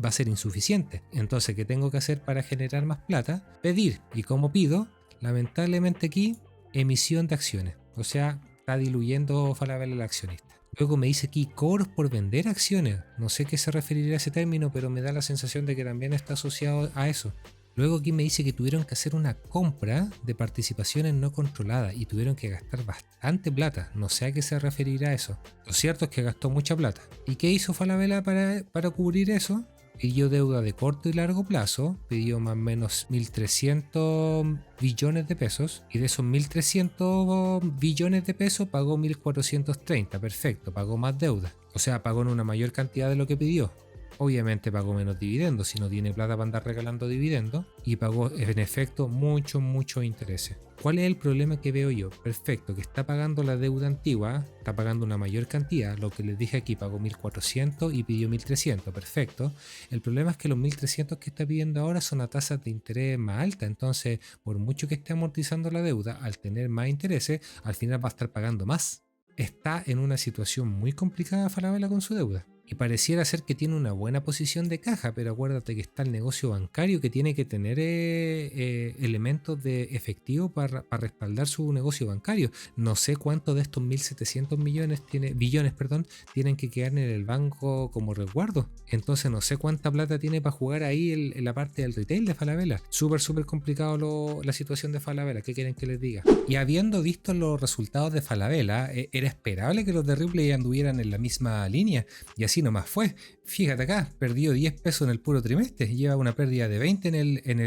va a ser insuficiente. Entonces, ¿qué tengo que hacer para generar más plata? Pedir. ¿Y cómo pido? Lamentablemente aquí, emisión de acciones. O sea, está diluyendo Falabella el accionista. Luego me dice aquí cobros por vender acciones. No sé qué se referirá a ese término, pero me da la sensación de que también está asociado a eso. Luego aquí me dice que tuvieron que hacer una compra de participaciones no controladas y tuvieron que gastar bastante plata. No sé a qué se referirá eso. Lo cierto es que gastó mucha plata. ¿Y qué hizo Falabella para cubrir eso? pidió deuda de corto y largo plazo, pidió más o menos 1.300 billones de pesos, y de esos 1.300 billones de pesos pagó 1.430, perfecto, pagó más deuda, o sea, pagó en una mayor cantidad de lo que pidió. Obviamente pagó menos dividendos si no tiene plata para andar regalando dividendos, y pagó en efecto muchos intereses. ¿Cuál es el problema que veo yo? Perfecto, que está pagando la deuda antigua, está pagando una mayor cantidad, lo que les dije aquí, pagó 1.400 y pidió 1.300, perfecto. El problema es que los 1.300 que está pidiendo ahora son a tasas de interés más altas, entonces por mucho que esté amortizando la deuda, al tener más intereses, al final va a estar pagando más. Está en una situación muy complicada Falabella con su deuda. Y pareciera ser que tiene una buena posición de caja, pero acuérdate que está el negocio bancario que tiene que tener elementos de efectivo para respaldar su negocio bancario. No sé cuántos de estos 1.700 billones tienen que quedar en el banco como resguardo. Entonces no sé cuánta plata tiene para jugar ahí en la parte del retail de Falabella. Súper complicado la situación de Falabella. ¿Qué quieren que les diga? Y habiendo visto los resultados de Falabella, era esperable que los de Ripley anduvieran en la misma línea. Y así nomás fue. Fíjate acá, perdió 10 pesos en el puro trimestre, lleva una pérdida de 20 en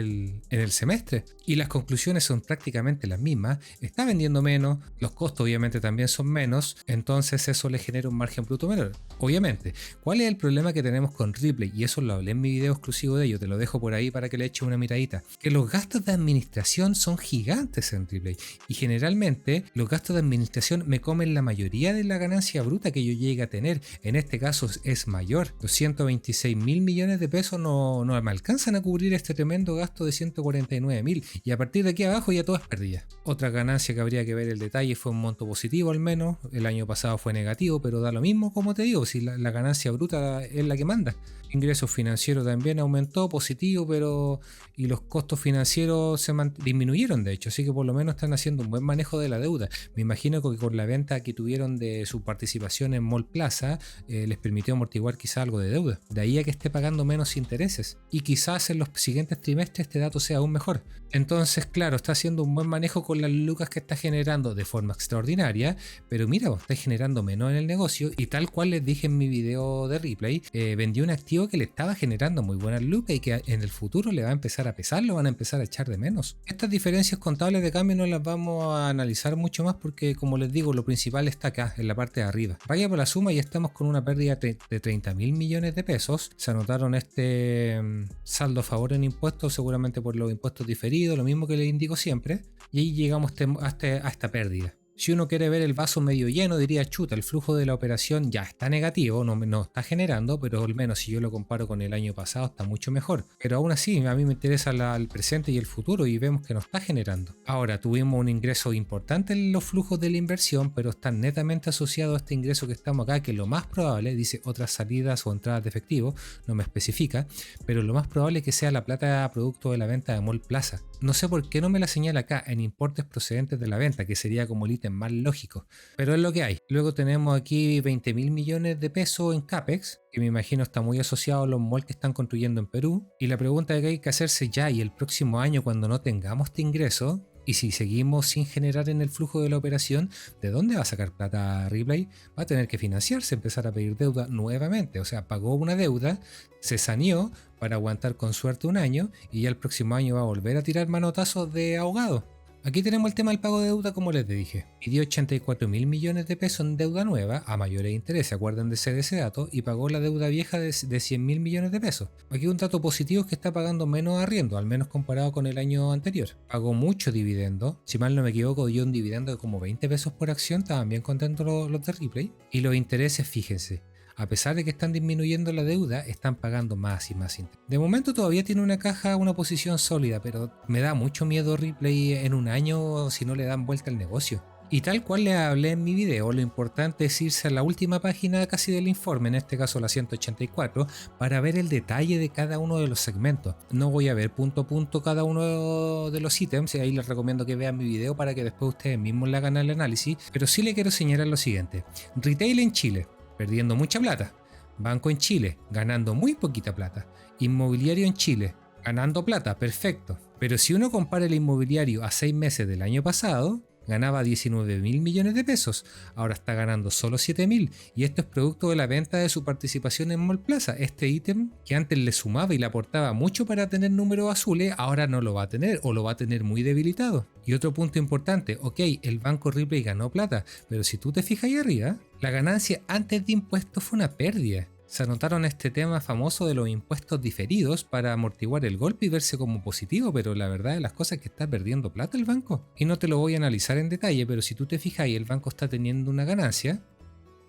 el semestre. Y las conclusiones son prácticamente las mismas. Está vendiendo menos, los costos obviamente también son menos, entonces eso le genera un margen bruto menor. Obviamente, ¿cuál es el problema que tenemos con Ripley? Y eso lo hablé en mi video exclusivo de ello, te lo dejo por ahí para que le eches una miradita. Que los gastos de administración son gigantes en Ripley. Y generalmente los gastos de administración me comen la mayoría de la ganancia bruta que yo llegue a tener. En este caso es mayor. Los 126.000 millones de pesos no me alcanzan a cubrir este tremendo gasto de 149.000, y a partir de aquí abajo ya todo es pérdida. Otra ganancia que habría que ver el detalle fue un monto positivo al menos. El año pasado fue negativo, pero da lo mismo, como te digo, si la ganancia bruta es la que manda. Ingresos financieros también aumentó, positivo, pero y los costos financieros disminuyeron de hecho, así que por lo menos están haciendo un buen manejo de la deuda. Me imagino que con la venta que tuvieron de su participación en Mall Plaza les permitió amortiguar quizá algo de deuda, de ahí a que esté pagando menos intereses, y quizás en los siguientes trimestres este dato sea aún mejor. Entonces claro, está haciendo un buen manejo con las lucas que está generando de forma extraordinaria, pero mira, está generando menos en el negocio, y tal cual les dije en mi video de Ripley, vendió un activo que le estaba generando muy buenas lucas y que en el futuro le va a empezar a pesar, lo van a empezar a echar de menos. Estas diferencias contables de cambio no las vamos a analizar mucho más porque, como les digo, lo principal está acá, en la parte de arriba. Raya por la suma y estamos con una pérdida de 30.000 millones de pesos. Se anotaron este saldo a favor en impuestos, seguramente por los impuestos diferidos, lo mismo que les indico siempre, y ahí llegamos a esta pérdida. Si uno quiere ver el vaso medio lleno, diría, chuta, el flujo de la operación ya está negativo, no está generando, pero al menos si yo lo comparo con el año pasado está mucho mejor. Pero aún así, a mí me interesa el presente y el futuro y vemos que no está generando. Ahora, tuvimos un ingreso importante en los flujos de la inversión, pero están netamente asociados a este ingreso que estamos acá, que lo más probable, dice otras salidas o entradas de efectivo, no me especifica, pero lo más probable es que sea la plata producto de la venta de Mall Plaza. No sé por qué no me la señala acá en importes procedentes de la venta, que sería como el ítem más lógico, pero es lo que hay. Luego tenemos aquí 20.000 millones de pesos en CAPEX, que me imagino está muy asociado a los malls que están construyendo en Perú, y la pregunta que hay que hacerse ya y el próximo año cuando no tengamos este ingreso, y si seguimos sin generar en el flujo de la operación, ¿de dónde va a sacar plata Ripley? Va a tener que financiarse, empezar a pedir deuda nuevamente. O sea, pagó una deuda, se saneó para aguantar con suerte un año y ya el próximo año va a volver a tirar manotazos de ahogado. Aquí tenemos el tema del pago de deuda, como les dije. Pidió 84.000 millones de pesos en deuda nueva a mayores intereses, acuérdense de ese dato, y pagó la deuda vieja de 100.000 millones de pesos. Aquí un dato positivo es que está pagando menos arriendo, al menos comparado con el año anterior. Pagó mucho dividendo, si mal no me equivoco dio un dividendo de como 20 pesos por acción, estaban bien contentos los de Ripley. Y los intereses, fíjense. A pesar de que están disminuyendo la deuda, están pagando más y más interés. De momento todavía tiene una posición sólida, pero me da mucho miedo Ripley en un año si no le dan vuelta al negocio. Y tal cual les hablé en mi video, lo importante es irse a la última página casi del informe, en este caso la 184, para ver el detalle de cada uno de los segmentos. No voy a ver punto a punto cada uno de los ítems, y ahí les recomiendo que vean mi video para que después ustedes mismos le hagan el análisis, pero sí le quiero señalar lo siguiente. Retail en Chile, perdiendo mucha plata. Banco en Chile, ganando muy poquita plata. Inmobiliario en Chile, ganando plata, perfecto. Pero si uno compara el inmobiliario a 6 meses del año pasado, ganaba 19.000 millones de pesos, ahora está ganando solo 7.000, y esto es producto de la venta de su participación en Mallplaza. Este ítem que antes le sumaba y le aportaba mucho para tener números azules, ahora no lo va a tener o lo va a tener muy debilitado. Y otro punto importante, ok, el banco Ripley ganó plata, pero si tú te fijas ahí arriba, la ganancia antes de impuestos fue una pérdida. Se anotaron este tema famoso de los impuestos diferidos para amortiguar el golpe y verse como positivo, pero la verdad de las cosas es que está perdiendo plata el banco. Y no te lo voy a analizar en detalle, pero si tú te fijas ahí, el banco está teniendo una ganancia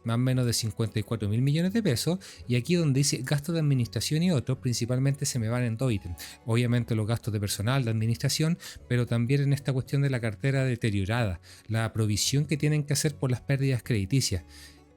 más o menos de 54.000 millones de pesos, y aquí donde dice gastos de administración y otros, principalmente se me van en dos ítems. Obviamente los gastos de personal, de administración, pero también en esta cuestión de la cartera deteriorada, la provisión que tienen que hacer por las pérdidas crediticias.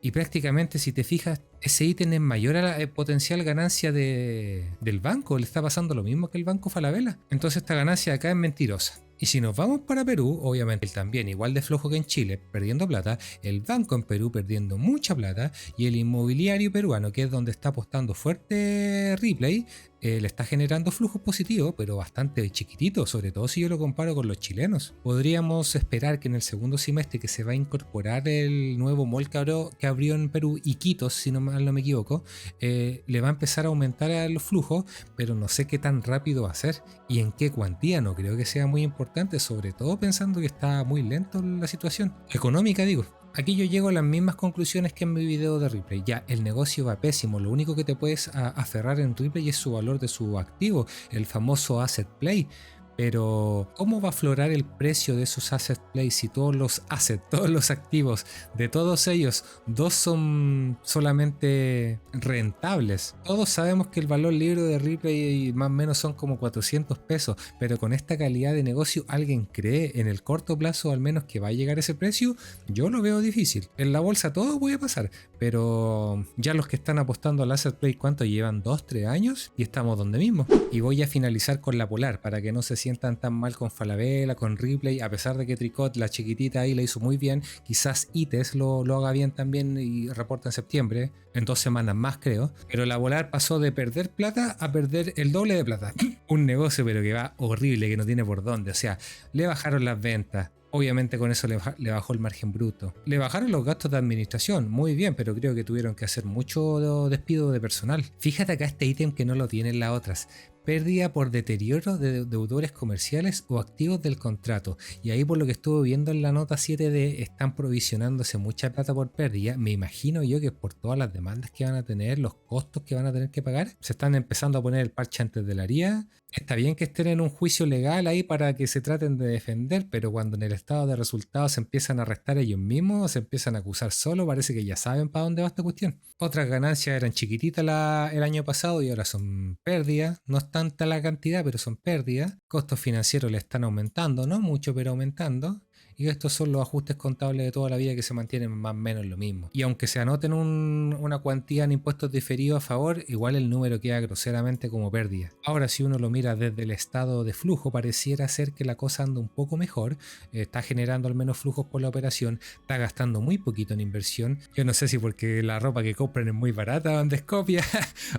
Y prácticamente si te fijas, ese ítem es mayor a la potencial ganancia del banco, le está pasando lo mismo que el banco Falabella. Entonces esta ganancia acá es mentirosa. Y si nos vamos para Perú, obviamente él también, igual de flojo que en Chile, perdiendo plata, el banco en Perú perdiendo mucha plata, y el inmobiliario peruano, que es donde está apostando fuerte Ripley, le está generando flujos positivos, pero bastante chiquititos, sobre todo si yo lo comparo con los chilenos. Podríamos esperar que en el segundo semestre, que se va a incorporar el nuevo mall que abrió en Perú, Iquitos, si no mal no me equivoco, le va a empezar a aumentar los flujos, pero no sé qué tan rápido va a ser y en qué cuantía. No creo que sea muy importante, sobre todo pensando que está muy lento la situación económica, digo. Aquí yo llego a las mismas conclusiones que en mi video de Ripley. Ya, el negocio va pésimo, lo único que te puedes aferrar en Ripley es su valor de su activo, el famoso asset play. Pero, ¿cómo va a aflorar el precio de esos asset plays si todos los assets, todos los activos de todos ellos, dos son solamente rentables? Todos sabemos que el valor libre de Ripley más o menos son como 400 pesos, pero con esta calidad de negocio, ¿alguien cree en el corto plazo al menos que va a llegar a ese precio? Yo lo veo difícil. En la bolsa todo puede pasar, pero ya los que están apostando al asset play, ¿cuánto llevan? ¿2, 3 años? Y estamos donde mismo. Y voy a finalizar con la Polar para que no se sientan tan mal con Falabella, con Ripley, a pesar de que Tricot, la chiquitita ahí, la hizo muy bien. Quizás ITES lo haga bien también y reporta en septiembre, en 2 semanas más creo. Pero la Polar pasó de perder plata a perder el doble de plata. Un negocio pero que va horrible, que no tiene por dónde. O sea, le bajaron las ventas. Obviamente con eso le bajó el margen bruto. Le bajaron los gastos de administración, muy bien, pero creo que tuvieron que hacer mucho despido de personal. Fíjate acá este ítem que no lo tienen las otras. Pérdida por deterioro de deudores comerciales o activos del contrato. Y ahí por lo que estuve viendo en la nota 7D están provisionándose mucha plata por pérdida. Me imagino yo que por todas las demandas que van a tener, los costos que van a tener que pagar, se están empezando a poner el parche antes de la haría. Está bien que estén en un juicio legal ahí para que se traten de defender, pero cuando en el estado de resultados se empiezan a arrestar ellos mismos, se empiezan a acusar solo, parece que ya saben para dónde va esta cuestión. Otras ganancias eran chiquititas el año pasado y ahora son pérdidas. No es tanta la cantidad, pero son pérdidas. Costos financieros le están aumentando, no mucho, pero aumentando. Y estos son los ajustes contables de toda la vida que se mantienen más o menos lo mismo. Y aunque se anoten una cuantía en impuestos diferidos a favor, igual el número queda groseramente como pérdida. Ahora si uno lo mira desde el estado de flujo, pareciera ser que la cosa anda un poco mejor, está generando al menos flujos por la operación, está gastando muy poquito en inversión. Yo no sé si porque la ropa que compran es muy barata donde es copia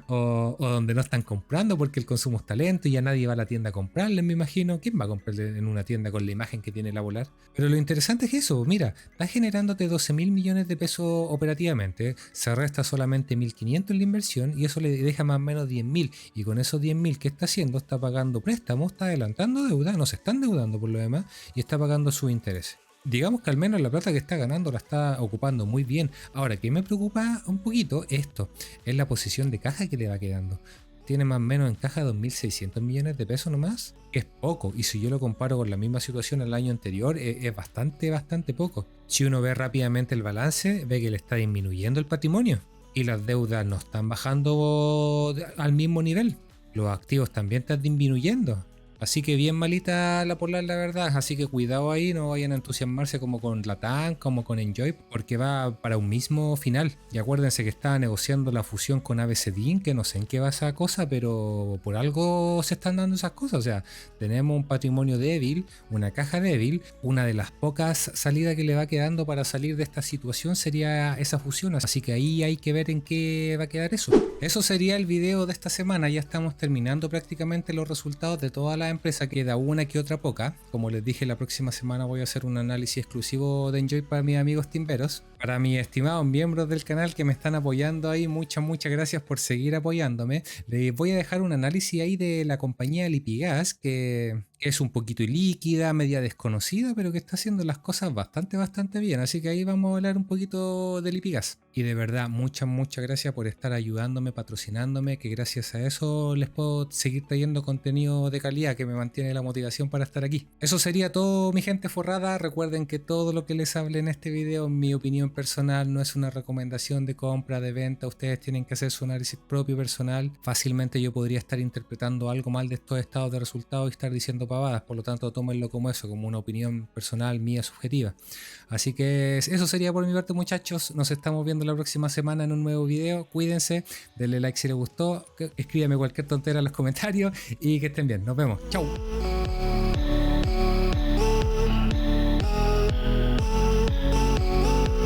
o donde no están comprando porque el consumo está lento y ya nadie va a la tienda a comprarle, me imagino. ¿Quién va a comprar en una tienda con la imagen que tiene la Polar? Pero lo interesante es eso, mira, está generándote 12.000 millones de pesos operativamente, se resta solamente 1.500 en la inversión y eso le deja más o menos 10.000, y con esos 10.000 que está haciendo, está pagando préstamos, está adelantando deuda, no se está endeudando por lo demás y está pagando sus intereses. Digamos que al menos la plata que está ganando la está ocupando muy bien. Ahora, que me preocupa un poquito esto, es la posición de caja que le va quedando. Tiene más o menos en caja 2.600 millones de pesos nomás, es poco, y si yo lo comparo con la misma situación el año anterior, es bastante poco. Si uno ve rápidamente el balance, ve que le está disminuyendo el patrimonio y las deudas no están bajando al mismo nivel, los activos también están disminuyendo. Así que bien malita la Polar, la verdad. Así que cuidado ahí, no vayan a entusiasmarse como con Latam, como con Enjoy, porque va para un mismo final. Y acuérdense que estaba negociando la fusión con ABCDIN, que no sé en qué va esa cosa, pero por algo se están dando esas cosas. O sea, tenemos un patrimonio débil, una caja débil. Una de las pocas salidas que le va quedando para salir de esta situación sería esa fusión. Así que ahí hay que ver en qué va a quedar eso. Eso sería el video de esta semana. Ya estamos terminando prácticamente los resultados de toda la cada empresa queda una que otra poca. Como les dije, la próxima semana voy a hacer un análisis exclusivo de Enjoy para mis amigos timberos. Para mis estimados miembros del canal que me están apoyando ahí, muchas gracias por seguir apoyándome. Les voy a dejar un análisis ahí de la compañía Lipigas, que es un poquito ilíquida, media desconocida, pero que está haciendo las cosas bastante bien. Así que ahí vamos a hablar un poquito de Lipigas. Y de verdad, muchas gracias por estar ayudándome, patrocinándome, que gracias a eso les puedo seguir trayendo contenido de calidad que me mantiene la motivación para estar aquí. Eso sería todo, mi gente forrada. Recuerden que todo lo que les hable en este video, en mi opinión personal, no es una recomendación de compra, de venta. Ustedes tienen que hacer su análisis propio personal. Fácilmente yo podría estar interpretando algo mal de estos estados de resultados y estar diciendo pavadas, por lo tanto tómenlo como eso, como una opinión personal mía subjetiva. Así que eso sería por mi parte, muchachos. Nos estamos viendo la próxima semana en un nuevo video. Cuídense, denle like si les gustó, escríbame cualquier tontera en los comentarios y que estén bien. Nos vemos, chau.